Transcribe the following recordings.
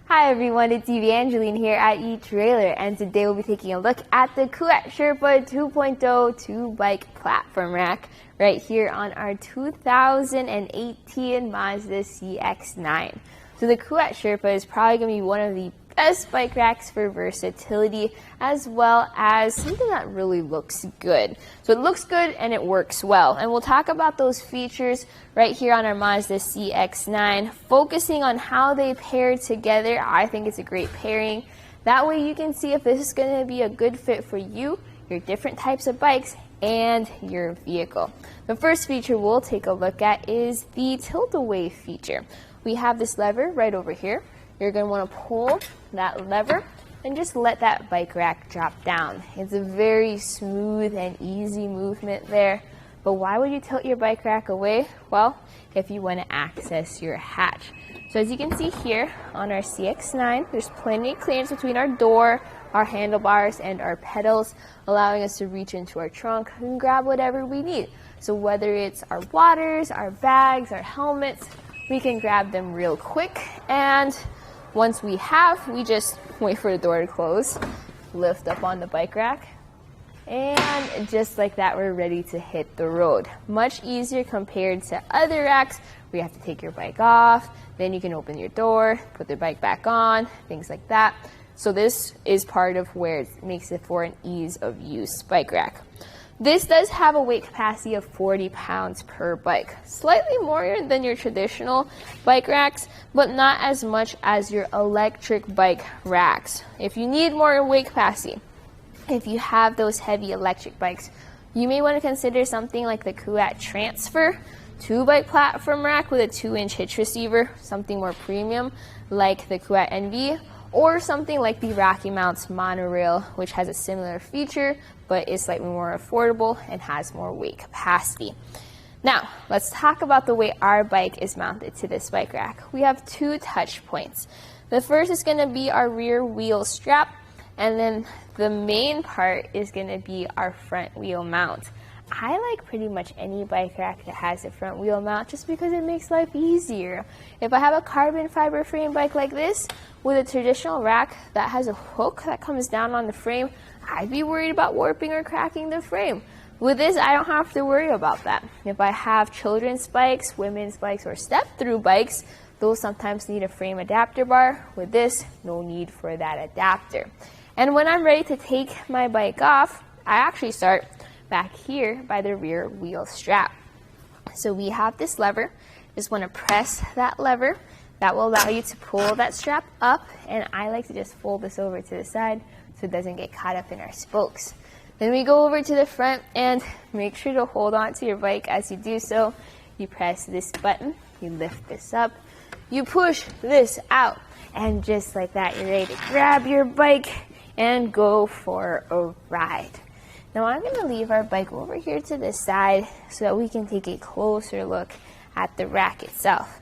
Hi everyone, it's Evangeline here at etrailer, and today we'll be taking a look at the Kuat Sherpa 2.0 2-bike platform rack right here on our 2018 Mazda CX-9. So the Kuat Sherpa is probably going to be one of the best bike racks for versatility, as well as something that really looks good. So it looks good and it works well. And we'll talk about those features right here on our Mazda CX-9, focusing on how they pair together. I think it's a great pairing. That way you can see if this is going to be a good fit for you, your different types of bikes, and your vehicle. The first feature we'll take a look at is the tilt-away feature. We have this lever right over here. You're going to want to pull that lever and just let that bike rack drop down. It's a very smooth and easy movement there. But why would you tilt your bike rack away? Well, if you want to access your hatch. So as you can see here on our CX-9, there's plenty of clearance between our door, our handlebars, and our pedals, allowing us to reach into our trunk and grab whatever we need. So whether it's our waters, our bags, our helmets, we can grab them real quick, and once we just wait for the door to close, lift up on the bike rack, and just like that, we're ready to hit the road. Much easier compared to other racks where you have to take your bike off, then you can open your door, put the bike back on, things like that. So this is part of where it makes it for an ease of use bike rack. This does have a weight capacity of 40 pounds per bike, slightly more than your traditional bike racks, but not as much as your electric bike racks. If you need more weight capacity, if you have those heavy electric bikes, you may want to consider something like the Kuat Transfer 2-bike platform rack with a 2-inch hitch receiver, something more premium like the Kuat NV, or something like the Rocky Mounts monorail, which has a similar feature but is slightly more affordable and has more weight capacity. Now, let's talk about the way our bike is mounted to this bike rack. We have 2 touch points. The first is going to be our rear wheel strap, and then the main part is going to be our front wheel mount. I like pretty much any bike rack that has a front wheel mount just because it makes life easier. If I have a carbon fiber frame bike like this with a traditional rack that has a hook that comes down on the frame, I'd be worried about warping or cracking the frame. With this, I don't have to worry about that. If I have children's bikes, women's bikes, or step-through bikes, those sometimes need a frame adapter bar. With this, no need for that adapter. And when I'm ready to take my bike off, I actually start back here by the rear wheel strap. So we have this lever. Just want to press that lever. That will allow you to pull that strap up, and I like to just fold this over to the side so it doesn't get caught up in our spokes. Then we go over to the front, and make sure to hold on to your bike as you do so. You press this button, you lift this up, you push this out, and just like that, you're ready to grab your bike and go for a ride. Now I'm going to leave our bike over here to the side so that we can take a closer look at the rack itself.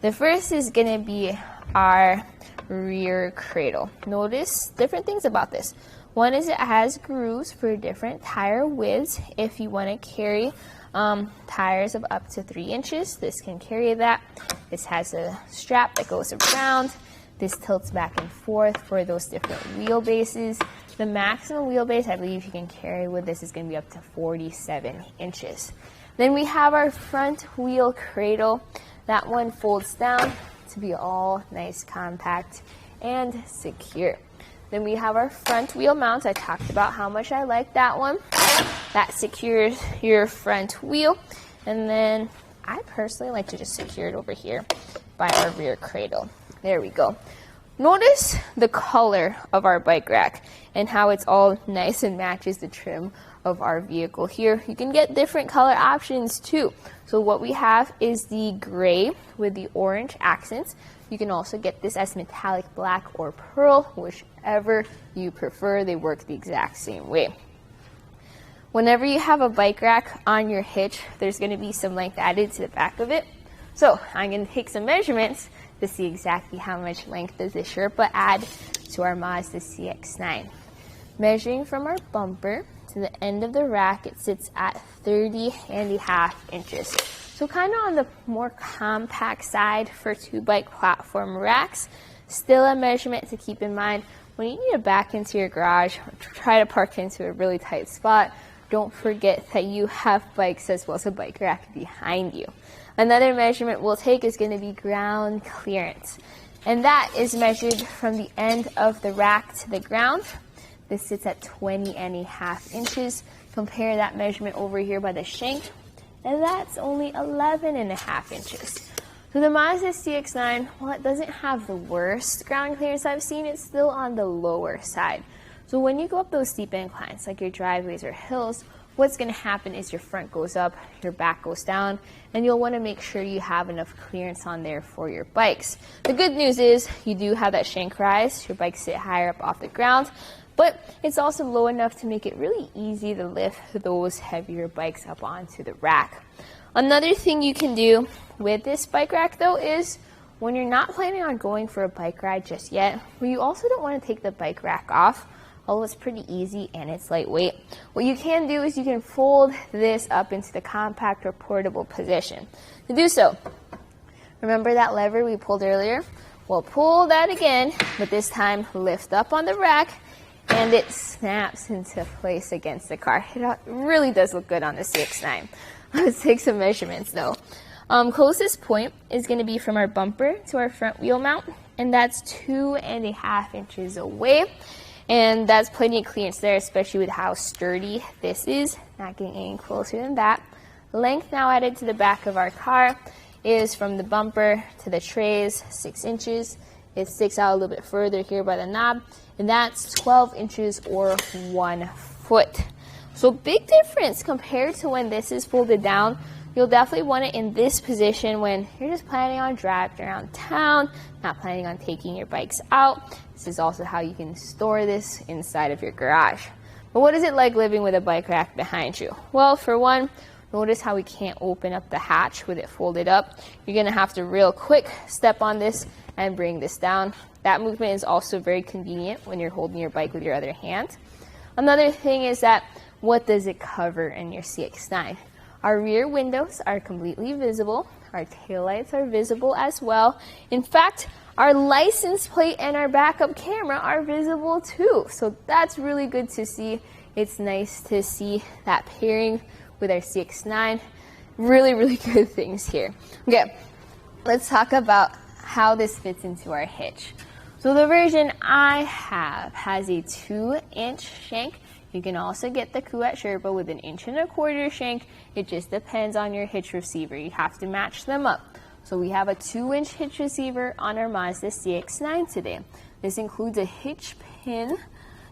The first is going to be our rear cradle. Notice different things about this. One is it has grooves for different tire widths. If you want to carry tires of up to 3 inches, this can carry that. This has a strap that goes around. This tilts back and forth for those different wheelbases. The maximum wheelbase I believe you can carry with this is going to be up to 47 inches. Then we have our front wheel cradle. That one folds down to be all nice, compact, and secure. Then we have our front wheel mount. I talked about how much I like that one. That secures your front wheel. And then I personally like to just secure it over here by our rear cradle. There we go. Notice the color of our bike rack and how it's all nice and matches the trim of our vehicle here. You can get different color options too. So what we have is the gray with the orange accents. You can also get this as metallic black or pearl, whichever you prefer. They work the exact same way. Whenever you have a bike rack on your hitch, there's going to be some length added to the back of it. So I'm going to take some measurements to see exactly how much length does the Sherpa add to our Mazda CX-9. Measuring from our bumper to the end of the rack, it sits at 30.5 inches. So kind of on the more compact side for 2-bike platform racks. Still a measurement to keep in mind when you need to back into your garage or try to park into a really tight spot. Don't forget that you have bikes as well as a bike rack behind you. Another measurement we'll take is going to be ground clearance. And that is measured from the end of the rack to the ground. This sits at 20.5 inches. Compare that measurement over here by the shank, and that's only 11.5 inches. So the Mazda CX-9, while it doesn't have the worst ground clearance I've seen, it's still on the lower side. So when you go up those steep inclines, like your driveways or hills, what's going to happen is your front goes up, your back goes down, and you'll want to make sure you have enough clearance on there for your bikes. The good news is you do have that shank rise. Your bikes sit higher up off the ground, but it's also low enough to make it really easy to lift those heavier bikes up onto the rack. Another thing you can do with this bike rack though is when you're not planning on going for a bike ride just yet, where you also don't want to take the bike rack off, although it's pretty easy and it's lightweight, what you can do is you can fold this up into the compact or portable position. To do so, remember that lever we pulled earlier? We'll pull that again, but this time lift up on the rack, and it snaps into place against the car. It really does look good on the CX-9. Let's take some measurements though. Closest point is going to be from our bumper to our front wheel mount, and that's 2.5 inches away. And that's plenty of clearance there, especially with how sturdy this is. Not getting any closer than that. Length now added to the back of our car is from the bumper to the trays, 6 inches. It sticks out a little bit further here by the knob, and that's 12 inches or 1 foot. So big difference compared to when this is folded down. You'll definitely want it in this position when you're just planning on driving around town, not planning on taking your bikes out. This is also how you can store this inside of your garage. But what is it like living with a bike rack behind you? Well, for one, notice how we can't open up the hatch with it folded up. You're going to have to real quick step on this and bring this down. That movement is also very convenient when you're holding your bike with your other hand. Another thing is that what does it cover in your CX-9? Our rear windows are completely visible. Our taillights are visible as well. In fact, our license plate and our backup camera are visible too. So that's really good to see. It's nice to see that pairing with our CX-9. Really, really good things here. Okay, let's talk about how this fits into our hitch. So the version I have has a 2-inch shank. You can also get the Kuat Sherpa with an 1.25 inch shank. It just depends on your hitch receiver. You have to match them up. So we have a 2-inch hitch receiver on our Mazda CX-9 today. This includes a hitch pin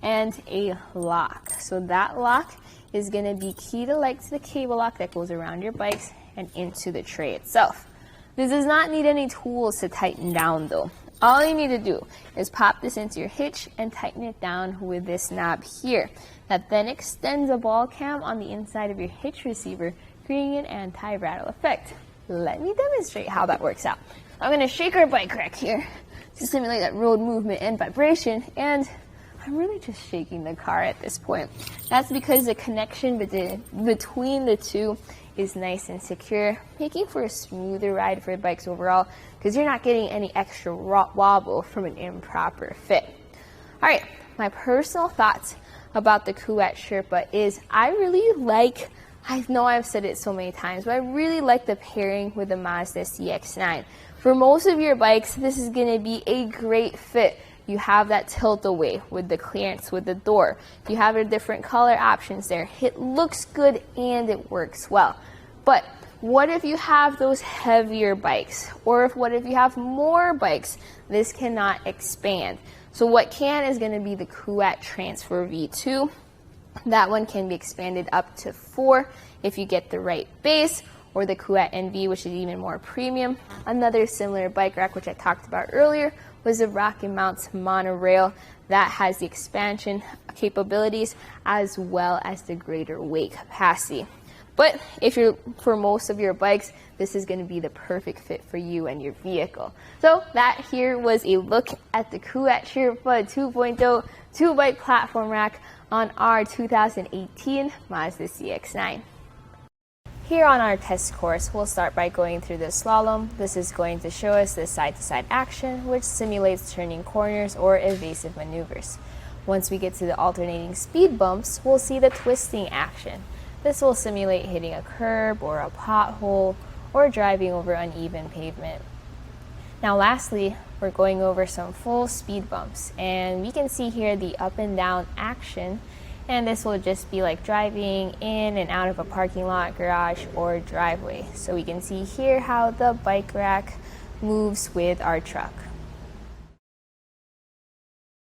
and a lock. So that lock is going to be key to the cable lock that goes around your bikes and into the tray itself. This does not need any tools to tighten down though. All you need to do is pop this into your hitch and tighten it down with this knob here. That then extends a ball cam on the inside of your hitch receiver, creating an anti-rattle effect. Let me demonstrate how that works out. I'm going to shake our bike rack here to simulate that road movement and vibration, and I'm really just shaking the car at this point. That's because the connection between the two is nice and secure, making for a smoother ride for bikes overall, because you're not getting any extra wobble from an improper fit. All right, my personal thoughts about the Kuat Sherpa is I know I've said it so many times, but I really like the pairing with the Mazda CX-9. For most of your bikes, this is going to be a great fit. You have that tilt away with the clearance with the door. You have the different color options there. It looks good and it works well. But what if you have those heavier bikes? Or what if you have more bikes? This cannot expand. So what can is going to be the Kuat Transfer V2. That one can be expanded up to 4 if you get the right base, or the Kuat NV, which is even more premium. Another similar bike rack, which I talked about earlier, was the Rocky Mounts monorail. That has the expansion capabilities as well as the greater weight capacity. But for most of your bikes, this is going to be the perfect fit for you and your vehicle. So that here was a look at the Kuat Sherpa 2.0 2-bike platform rack on our 2018 Mazda CX-9. Here on our test course, we'll start by going through the slalom. This is going to show us the side-to-side action, which simulates turning corners or evasive maneuvers. Once we get to the alternating speed bumps, we'll see the twisting action. This will simulate hitting a curb or a pothole or driving over uneven pavement. Now lastly, we're going over some full speed bumps, and we can see here the up and down action, and this will just be like driving in and out of a parking lot, garage, or driveway. So we can see here how the bike rack moves with our truck.